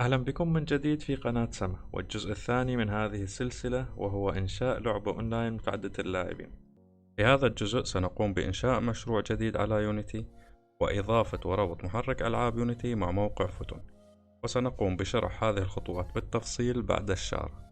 أهلا بكم من جديد في قناة سما والجزء الثاني من هذه السلسلة، وهو إنشاء لعبة أونلاين متعددة اللاعبين. في هذا الجزء سنقوم بإنشاء مشروع جديد على يونيتي وإضافة وربط محرك ألعاب يونيتي مع موقع فوتون، وسنقوم بشرح هذه الخطوات بالتفصيل بعد الشارع.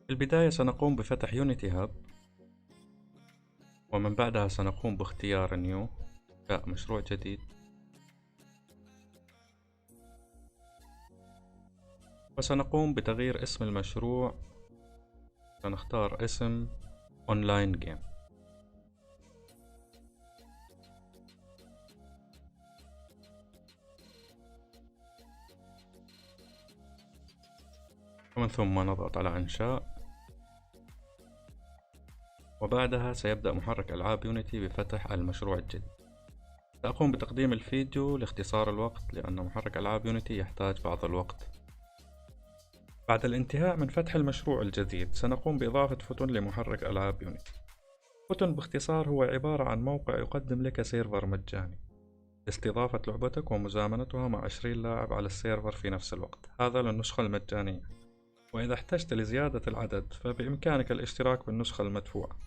في البداية سنقوم بفتح يونيتي هاب، ومن بعدها سنقوم باختيار نيو، إنشاء مشروع جديد، وسنقوم بتغيير اسم المشروع. سنختار اسم أونلاين جيم، ومن ثم نضغط على إنشاء، وبعدها سيبدأ محرك ألعاب يونيتي بفتح المشروع الجديد. سأقوم بتقديم الفيديو لاختصار الوقت، لأن محرك ألعاب يونيتي يحتاج بعض الوقت. بعد الانتهاء من فتح المشروع الجديد سنقوم بإضافة فوتون لمحرك ألعاب يونيتي. فوتون باختصار هو عبارة عن موقع يقدم لك سيرفر مجاني لاستضافة لعبتك ومزامنتها مع 20 لاعب على السيرفر في نفس الوقت، هذا للنسخة المجانية. وإذا احتجت لزيادة العدد فبإمكانك الاشتراك بالنسخة المدفوعة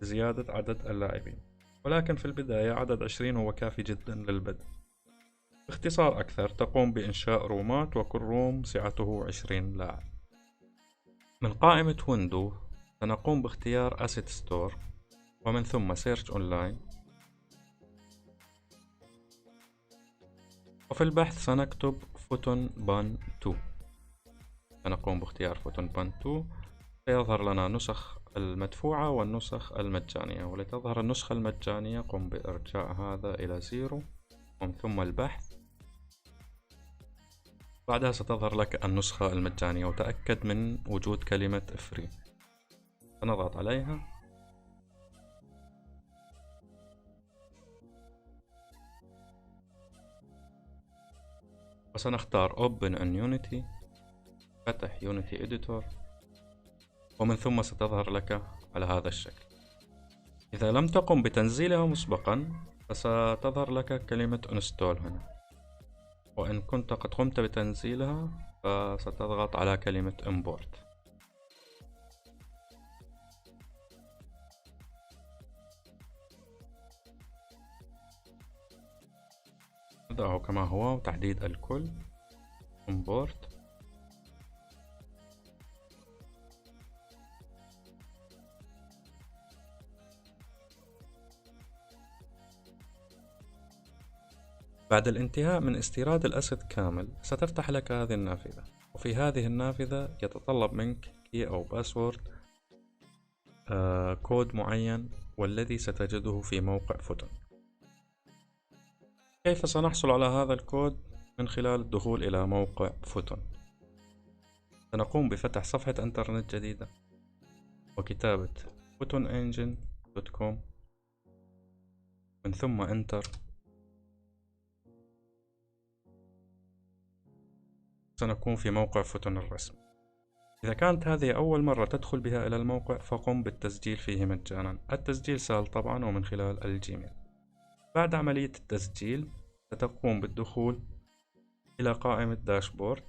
لزيادة عدد اللاعبين، ولكن في البداية عدد 20 هو كافي جدا للبدء. باختصار أكثر، تقوم بإنشاء رومات وكل روم سعته 20 لاعب. من قائمة ويندو سنقوم باختيار Asset Store، ومن ثم Search Online، وفي البحث سنكتب فوتون بان 2. سنقوم باختيار فوتون بان 2، سيظهر لنا نسخ المدفوعة والنسخ المجانية، ولتظهر النسخة المجانية قم بإرجاع هذا إلى 0، ومن ثم البحث. بعدها ستظهر لك النسخة المجانية، وتأكد من وجود كلمة فري، سنضغط عليها، وسنختار Open in Unity، فتح Unity Editor، ومن ثم ستظهر لك على هذا الشكل. إذا لم تقم بتنزيلها مسبقا فستظهر لك كلمة Install هنا، وإن كنت قد قمت بتنزيلها فستضغط على كلمة Import. نضعه كما هو وتحديد الكل Import. بعد الانتهاء من استيراد الأسد كامل ستفتح لك هذه النافذة، وفي هذه النافذة يتطلب منك كي أو باسورد كود معين، والذي ستجده في موقع فوتون. كيف سنحصل على هذا الكود؟ من خلال الدخول إلى موقع فوتون. سنقوم بفتح صفحة إنترنت جديدة وكتابة photonengine.com، من ثم انتر. سنكون في موقع فوتون الرسمي. إذا كانت هذه أول مرة تدخل بها إلى الموقع فقم بالتسجيل فيه مجانا. التسجيل سهل طبعا ومن خلال الجيميل. بعد عملية التسجيل ستقوم بالدخول إلى قائمة داشبورد،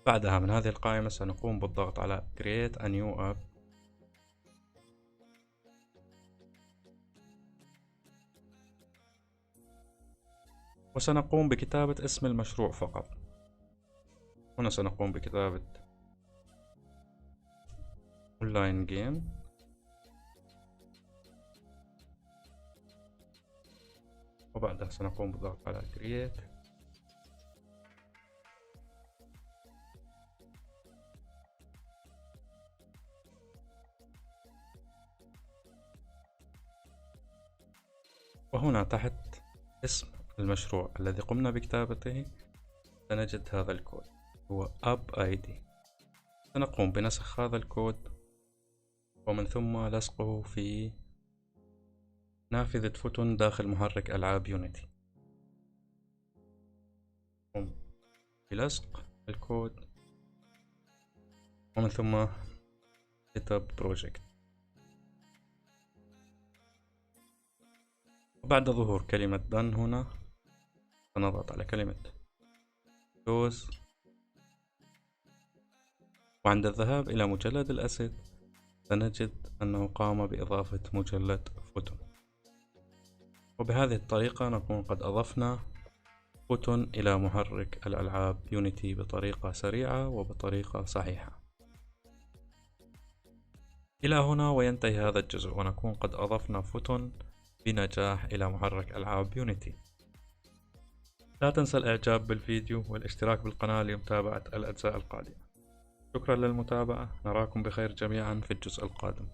بعدها من هذه القائمة سنقوم بالضغط على Create a new app، وسنقوم بكتابة اسم المشروع فقط. هنا سنقوم بكتابة Online Game، وبعدها سنقوم بالضغط على Create، وهنا تحت اسم المشروع الذي قمنا بكتابته سنجد هذا الكود هو App ID. سنقوم بنسخ هذا الكود ومن ثم لصقه في نافذة فوتون داخل محرك ألعاب يونيتي. بلصق الكود، ومن ثم Setup Project. وبعد ظهور كلمة Done هنا سنضغط على كلمة Close، وعند الذهاب إلى مجلد الأسد سنجد أنه قام بإضافة مجلد فوتون. وبهذه الطريقة نكون قد أضفنا فوتون إلى محرك الألعاب يونيتي بطريقة سريعة وبطريقة صحيحة. إلى هنا وينتهي هذا الجزء، ونكون قد أضفنا فوتون بنجاح إلى محرك ألعاب يونيتي. لا تنسى الإعجاب بالفيديو والاشتراك بالقناة لمتابعة الأجزاء القادمة. شكرا للمتابعة، نراكم بخير جميعا في الجزء القادم.